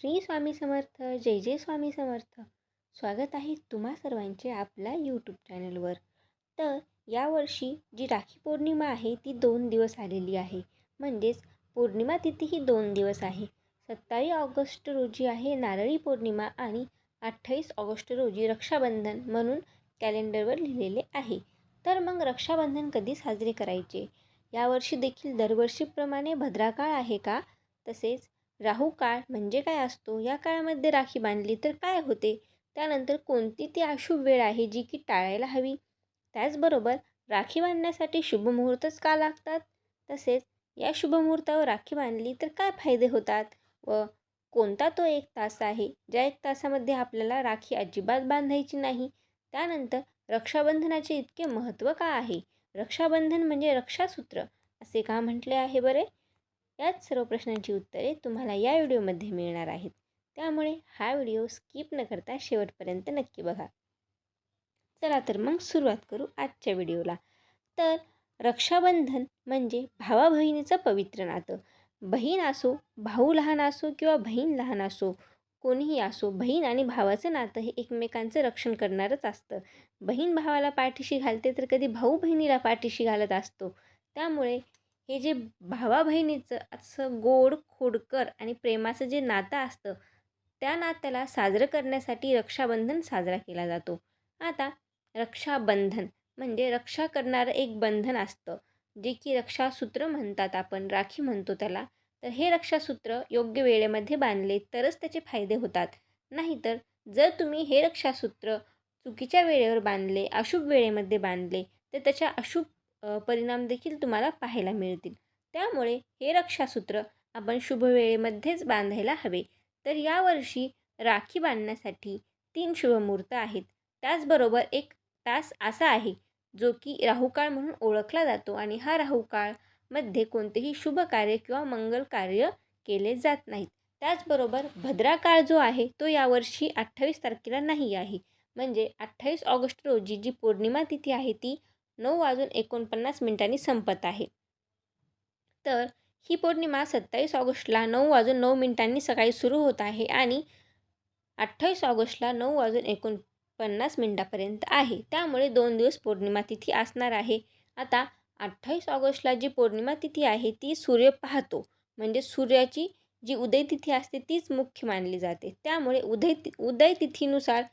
श्री स्वामी समर्थ. जय जय स्वामी समर्थ. स्वागत आहे तुम्हा सर्वांचे आपल्या यूट्यूब चॅनलवर. तर यावर्षी जी राखी पौर्णिमा आहे ती 2 दिवस आलेली आहे. म्हणजेच पौर्णिमा तिथीही 2 दिवस आहे. 27 ऑगस्ट रोजी आहे नारळी पौर्णिमा आणि 28 ऑगस्ट रोजी रक्षाबंधन म्हणून कॅलेंडरवर लिहिलेले आहे. तर मग रक्षाबंधन कधी साजरे करायचे? यावर्षी देखील दरवर्षीप्रमाणे भद्राकाळ आहे का? तसेच राहू काळ म्हणजे काय असतो? या काळामध्ये राखी बांधली तर काय होते? त्यानंतर कोणती ती अशुभ वेळ आहे जी की टाळायला हवी? त्याचबरोबर राखी बांधण्यासाठी शुभमुहूर्तच का लागतात? तसेच या शुभमुहूर्तावर राखी बांधली तर काय फायदे होतात? व कोणता तो एक तास आहे ज्या एक तासामध्ये आपल्याला राखी अजिबात बांधायची नाही? त्यानंतर रक्षाबंधनाचे इतके महत्त्व का आहे? रक्षाबंधन म्हणजे रक्षासूत्र असे का म्हटले आहे बरे? याच सर्व प्रश्नांची उत्तरे तुम्हाला या व्हिडिओमध्ये मिळणार आहेत. त्यामुळे हा व्हिडिओ स्किप न करता शेवटपर्यंत नक्की बघा. चला तर मग सुरुवात करू आजच्या व्हिडिओला. तर रक्षाबंधन म्हणजे भावा बहिणीचं पवित्र नातं. बहीण असो, भाऊ लहान असो किंवा बहीण लहान असो, कोणीही असो, बहीण आणि भावाचं नातं हे एकमेकांचं रक्षण करणारच असतं. बहीण भावाला पाठीशी घालते तर कधी भाऊ बहिणीला पाठीशी घालत असतो. त्यामुळे हे जे भावा बहिणीचं असं गोड, खोडकर आणि प्रेमाचं जे नातं असतं, त्या नात्याला साजरं करण्यासाठी रक्षाबंधन साजरा केला जातो. आता रक्षाबंधन म्हणजे रक्षा करणारं एक बंधन असतं, जे की रक्षासूत्र म्हणतात, आपण राखी म्हणतो त्याला. तर हे रक्षासूत्र योग्य वेळेमध्ये बांधले तरच त्याचे फायदे होतात. नाहीतर जर तुम्ही हे रक्षासूत्र चुकीच्या वेळेवर बांधले, अशुभ वेळेमध्ये बांधले, तर त्याच्या अशुभ परिणाम देखील तुम्हाला पाहायला मिळतील. त्यामुळे हे रक्षासूत्र आपण शुभ वेळेमध्येच बांधायला हवे. तर यावर्षी राखी बांधण्यासाठी 3 शुभमुहूर्त आहेत. त्याचबरोबर एक तास असा आहे जो की राहुकाळ म्हणून ओळखला जातो आणि हा राहुकाळमध्ये कोणतेही शुभ कार्य किंवा मंगल कार्य केले जात नाहीत. त्याचबरोबर भद्रा काळ जो आहे तो यावर्षी 28 तारखेला नाही आहे. म्हणजे 28 ऑगस्ट रोजी जी पौर्णिमा तिथी आहे ती 9:49 संपत आहे. तर ही पौर्णिमा 27 ऑगस्टला 9:09 सकाळी सुरू होत आहे आणि 28 ऑगस्टला 9:49 आहे. त्यामुळे 2 दिवस पौर्णिमा तिथी असणार आहे. आता 28 ऑगस्टला जी पौर्णिमा तिथी आहे ती सूर्य पाहतो. म्हणजे सूर्याची जी उदय तिथी असते तीच मुख्य मानली जाते. त्यामुळे उदय तिथीनुसार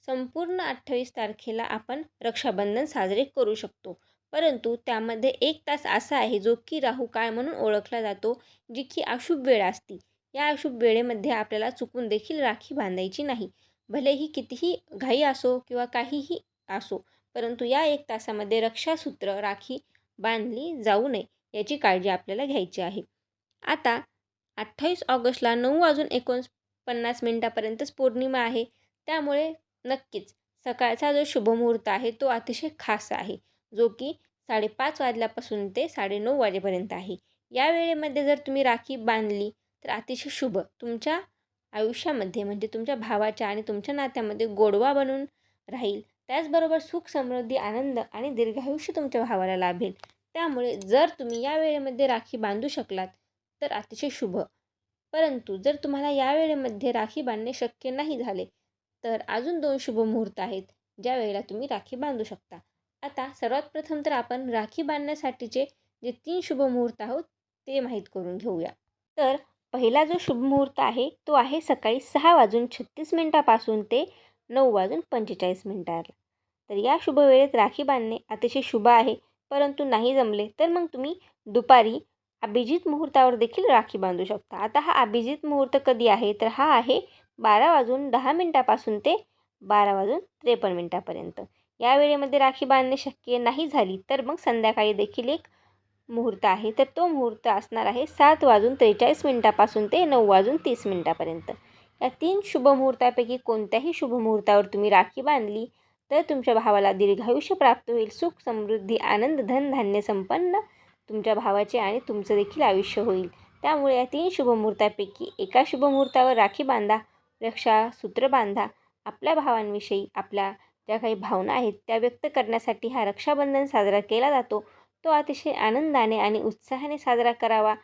संपूर्ण 28 तारखेला आपण रक्षाबंधन साजरे करू शकतो. परंतु त्यामध्ये एक तास असा आहे जो की राहुकाळ म्हणून ओळखला जातो, जी की अशुभ वेळ असते. या अशुभ वेळेमध्ये आपल्याला चुकून देखील राखी बांधायची नाही. भलेही कितीही घाई असो किंवा काहीही असो, परंतु या एक तासामध्ये रक्षासूत्र राखी बांधली जाऊ नये याची काळजी आपल्याला घ्यायची आहे. आता 28 ऑगस्टला 9:49 पौर्णिमा आहे. त्यामुळे नक्कीच सकाळचा जो शुभमुहूर्त आहे तो अतिशय खास आहे, जो की 5:30 वाजल्यापासून ते 9:30 वाजेपर्यंत आहे. या वेळेमध्ये जर तुम्ही राखी बांधली तर अतिशय शुभ तुमच्या आयुष्यामध्ये म्हणजे तुमच्या भावाच्या आणि तुमच्या नात्यामध्ये गोडवा बनून राहील. त्याचबरोबर सुख, समृद्धी, आनंद आणि दीर्घायुष्य तुमच्या भावाला लाभेल. त्यामुळे जर तुम्ही या वेळेमध्ये राखी बांधू शकलात तर अतिशय शुभ. परंतु जर तुम्हाला या वेळेमध्ये राखी बांधणे शक्य नाही झाले तर अजून 2 शुभ मुहूर्त आहेत ज्या वेळेला तुम्ही राखी बांधू शकता. आता सर्वात प्रथम तर आपण राखी बांधण्यासाठीचे जे 3 शुभ मुहूर्त आहोत ते माहीत करून घेऊया. तर पहिला जो शुभ मुहूर्त आहे तो आहे सकाळी 6:36 पासून ते 9:45. तर या शुभ वेळेत राखी बांधणे अतिशय शुभ आहे. परंतु नाही जमले तर मग तुम्ही दुपारी अभिजित मुहूर्तावर देखील राखी बांधू शकता. आता हा अभिजित मुहूर्त कधी आहे तर हा आहे 12:10 पासून ते 12:53 या वेळेमध्ये राखी बांधणे शक्य नाही झाली तर मग संध्याकाळी देखील एक मुहूर्त आहे. तर तो मुहूर्त असणार आहे 7:43 पासून ते 9:30 या 3 शुभ मुहूर्तापैकी कोणत्याही शुभ मुहूर्तावर तुम्ही राखी बांधली तर तुमच्या भावाला दीर्घायुष्य प्राप्त होईल. सुख, समृद्धी, आनंद, धन, धान्य संपन्न तुमच्या भावाचे आणि तुमचं देखील आयुष्य होईल. त्यामुळे या 3 शुभ मुहूर्तापैकी एका शुभ मुहूर्तावर राखी बांधा, रक्षासूत्र बांधा. आपल्या भावांविषयी आपल्या ज्या काही भावना आहेत त्या व्यक्त करण्यासाठी हा रक्षाबंधन साजरा केला जातो. तो अतिशय आनंदाने आणि उत्साहाने साजरा करावा.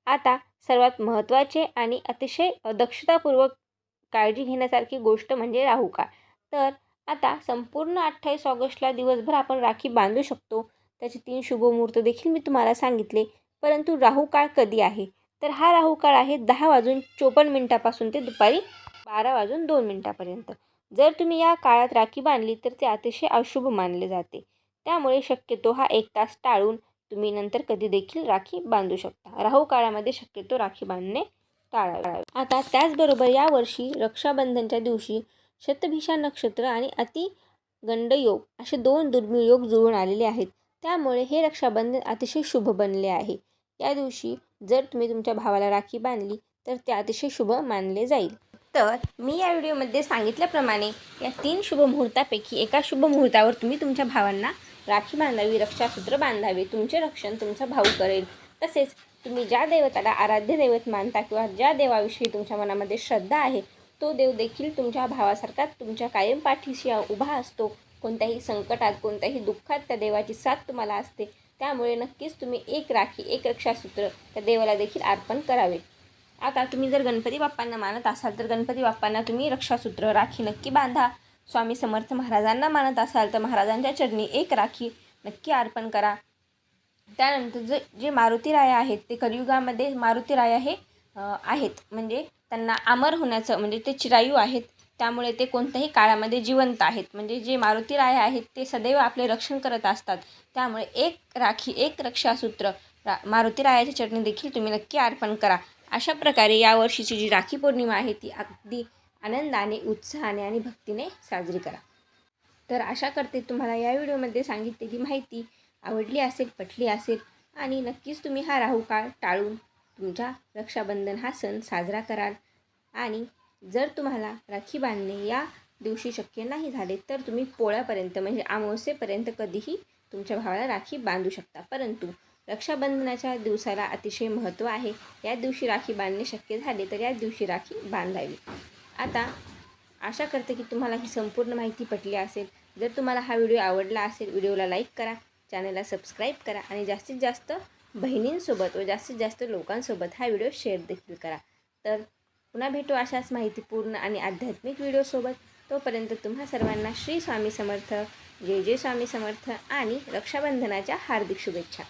आता सर्वात महत्त्वाचे आणि अतिशय दक्षतापूर्वक काळजी घेण्यासारखी गोष्ट म्हणजे राहू काळ. तर आता संपूर्ण 28 ऑगस्टला दिवसभर आपण राखी बांधू शकतो. त्याचे 3 शुभमुहूर्त देखील मी तुम्हाला सांगितले. परंतु राहू काळ कधी आहे? तर हा राहू काळ आहे 10:54 ते दुपारी 12:02 जर तुम्ही या काळात राखी बांधली तर ते अतिशय अशुभ मानले जाते. त्यामुळे शक्यतो हा 1 तास टाळून तुम्ही नंतर कधी देखील राखी बांधू शकता. राहू काळामध्ये शक्यतो राखी बांधणे टाळावे. आता त्याचबरोबर यावर्षी रक्षाबंधनच्या दिवशी शतभिषा नक्षत्र आणि अतिगंड योग असे 2 दुर्मिळ योग जुळून आलेले आहेत. त्यामुळे हे रक्षाबंधन अतिशय शुभ बनले आहे. या दिवशी जर तुम्ही तुमच्या भावाला राखी बांधली तर ते अतिशय शुभ मानले जाईल. तर मी या व्हिडिओमध्ये सांगितल्याप्रमाणे या 3 शुभ मुहूर्तापैकी एका शुभ मुहूर्तावर तुम्ही तुमच्या भावांना राखी बांधावी, रक्षासूत्र बांधावे. तुमचे रक्षण तुमचा भाऊ करेल. तसेच तुम्ही ज्या दैवताला आराध्य दैवत मानता किंवा ज्या देवाविषयी तुमच्या मनामध्ये श्रद्धा आहे तो देव देखील तुमच्या भावासारखा तुमच्या कायम पाठीशी उभा असतो. कोणत्याही संकटात, कोणत्याही दुःखात त्या देवाची साथ तुम्हाला असते. त्यामुळे नक्कीच तुम्ही एक राखी, एक रक्षासूत्र त्या देवाला देखील अर्पण करावे. आता तुम्ही जर गणपती बाप्पांना मानत असाल तर गणपती बाप्पांना तुम्ही रक्षासूत्र, राखी नक्की बांधा. स्वामी समर्थ महाराजांना मानत असाल तर महाराजांच्या चरणी एक राखी नक्की अर्पण करा. त्यानंतर जे मारुती राया आहेत ते कलियुगामध्ये मारुती राया हे आहेत, म्हणजे त्यांना अमर होण्याचं म्हणजे ते चिरायू आहेत. त्यामुळे ते कोणत्याही काळामध्ये जिवंत आहेत. म्हणजे जे मारुती राया आहेत ते सदैव आपले रक्षण करत असतात. त्यामुळे एक राखी, एक रक्षासूत्र मारुती रायाच्या चरणी देखील तुम्ही नक्की अर्पण करा. अशा प्रकारे यावर्षीची जी राखी पौर्णिमा आहे ती अगदी आनंदाने, उत्साहाने आणि भक्तीने साजरी करा. तर आशा करते तुम्हाला या व्हिडिओमध्ये सांगितलेली माहिती आवडली असेल, पटली असेल आणि नक्कीच तुम्ही हा राहू काळ टाळून तुमच्या रक्षाबंधन हा सण साजरा कराल. आणि जर तुम्हाला राखी बांधणे या दिवशी शक्य नाही झाले तर तुम्ही पोळ्यापर्यंत म्हणजे अमावस्येपर्यंत कधीही तुमच्या भावाला राखी बांधू शकता. परंतु रक्षाबंधनाच्या दिवसाला अतिशय महत्त्व आहे. या दिवशी राखी बांधणे शक्य झाले तर या दिवशी राखी बांधावी. आता आशा करते की तुम्हाला ही संपूर्ण माहिती पटली असेल. जर तुम्हाला हा व्हिडिओ आवडला असेल, व्हिडिओला लाईक करा, चॅनलला सबस्क्राईब करा आणि जास्तीत जास्त बहिणींसोबत व जास्तीत जास्त लोकांसोबत हा व्हिडिओ शेअर देखील करा. तर पुन्हा भेटू अशाच माहितीपूर्ण आणि आध्यात्मिक व्हिडिओसोबत. तोपर्यंत तुम्हा सर्वांना श्री स्वामी समर्थ, जय जय स्वामी समर्थ आणि रक्षाबंधनाच्या हार्दिक शुभेच्छा.